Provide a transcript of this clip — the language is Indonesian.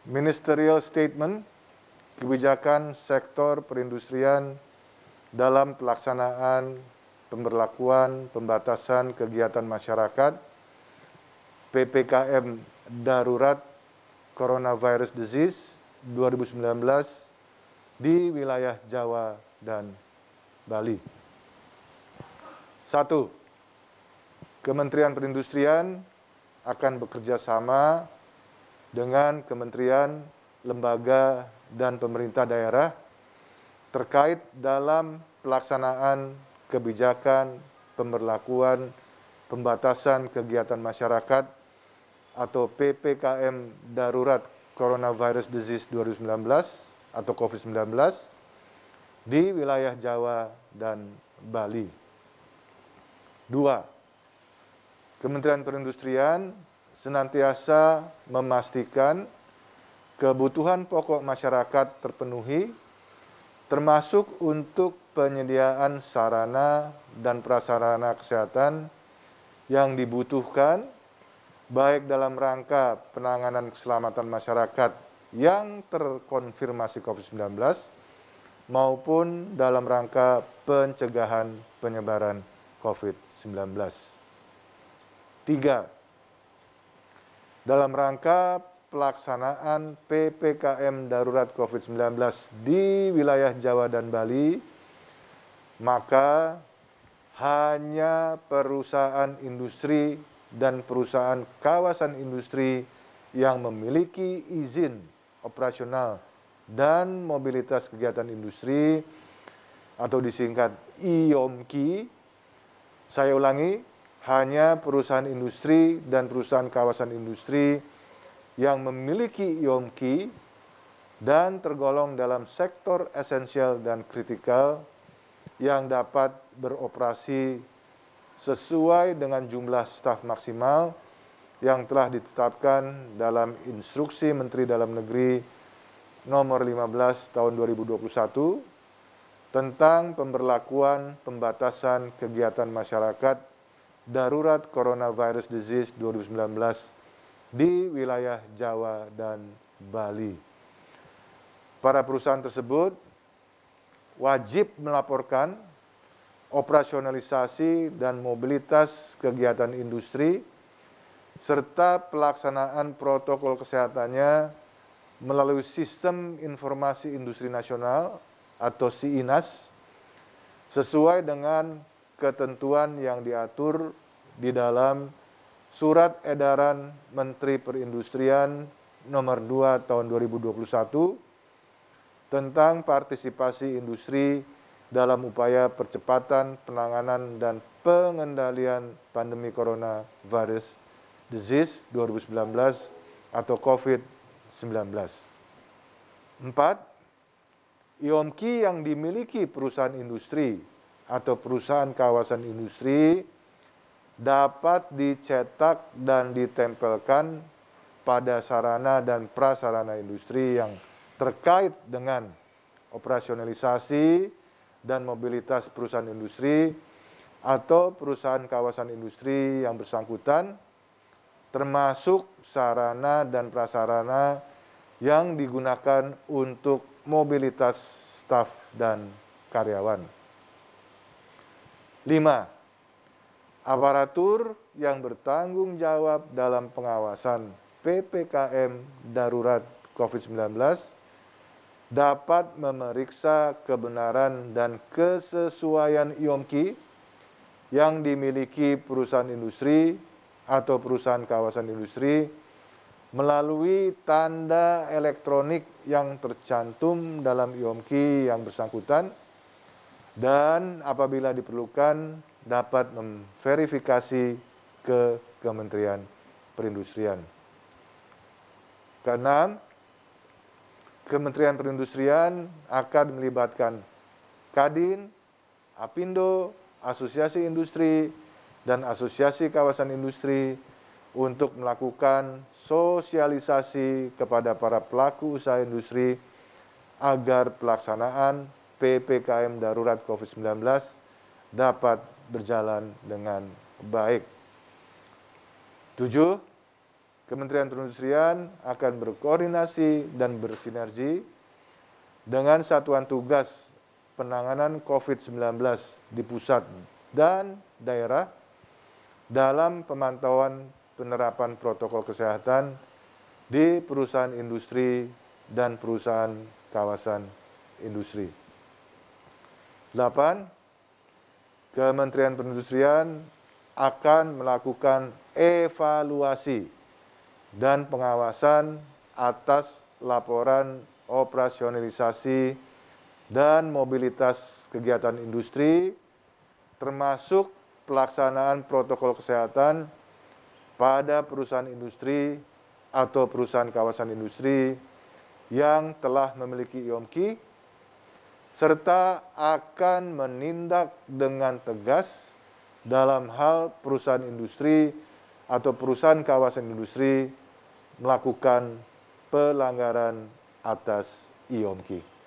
Ministerial Statement kebijakan sektor perindustrian dalam pelaksanaan pemberlakuan pembatasan kegiatan masyarakat PPKM Darurat Coronavirus Disease 2019 di wilayah Jawa dan Bali. 1. Kementerian Perindustrian akan bekerja sama dengan kementerian, lembaga, dan pemerintah daerah terkait dalam pelaksanaan kebijakan pemberlakuan pembatasan kegiatan masyarakat atau PPKM Darurat Coronavirus Disease 2019 atau COVID-19 di wilayah Jawa dan Bali. 2. Kementerian Perindustrian senantiasa memastikan kebutuhan pokok masyarakat terpenuhi, termasuk untuk penyediaan sarana dan prasarana kesehatan yang dibutuhkan, baik dalam rangka penanganan keselamatan masyarakat yang terkonfirmasi COVID-19 maupun dalam rangka pencegahan penyebaran COVID-19. 3. Dalam rangka pelaksanaan PPKM Darurat COVID-19 di wilayah Jawa dan Bali, maka hanya perusahaan industri dan perusahaan kawasan industri yang memiliki izin operasional dan mobilitas kegiatan industri atau disingkat IOMKI, saya ulangi, hanya perusahaan industri dan perusahaan kawasan industri yang memiliki IOMKI dan tergolong dalam sektor esensial dan kritikal yang dapat beroperasi sesuai dengan jumlah staf maksimal yang telah ditetapkan dalam Instruksi Menteri Dalam Negeri Nomor 15 Tahun 2021 tentang pemberlakuan pembatasan kegiatan masyarakat Darurat Coronavirus Disease 2019 di wilayah Jawa dan Bali. Para perusahaan tersebut wajib melaporkan operasionalisasi dan mobilitas kegiatan industri serta pelaksanaan protokol kesehatannya melalui Sistem Informasi Industri Nasional atau SIINAS sesuai dengan ketentuan yang diatur di dalam Surat Edaran Menteri Perindustrian Nomor 2 Tahun 2021 tentang partisipasi industri dalam upaya percepatan penanganan dan pengendalian pandemi coronavirus disease 2019 atau COVID-19. 4. IOMKI yang dimiliki perusahaan industri atau perusahaan kawasan industri dapat dicetak dan ditempelkan pada sarana dan prasarana industri yang terkait dengan operasionalisasi dan mobilitas perusahaan industri atau perusahaan kawasan industri yang bersangkutan, termasuk sarana dan prasarana yang digunakan untuk mobilitas staf dan karyawan. 5. Aparatur yang bertanggung jawab dalam pengawasan PPKM Darurat COVID-19 dapat memeriksa kebenaran dan kesesuaian IOMKI yang dimiliki perusahaan industri atau perusahaan kawasan industri melalui tanda elektronik yang tercantum dalam IOMKI yang bersangkutan dan apabila diperlukan dapat memverifikasi ke Kementerian Perindustrian. Keenam, Kementerian Perindustrian akan melibatkan Kadin, Apindo, Asosiasi Industri, dan Asosiasi Kawasan Industri untuk melakukan sosialisasi kepada para pelaku usaha industri agar pelaksanaan PPKM Darurat COVID-19 dapat berjalan dengan baik. 7. Kementerian Perindustrian akan berkoordinasi dan bersinergi dengan Satuan Tugas Penanganan COVID-19 di pusat dan daerah dalam pemantauan penerapan protokol kesehatan di perusahaan industri dan perusahaan kawasan industri. 8. Kementerian Perindustrian akan melakukan evaluasi dan pengawasan atas laporan operasionalisasi dan mobilitas kegiatan industri, termasuk pelaksanaan protokol kesehatan pada perusahaan industri atau perusahaan kawasan industri yang telah memiliki IOMKI, serta akan menindak dengan tegas dalam hal perusahaan industri atau perusahaan kawasan industri melakukan pelanggaran atas IOMKI.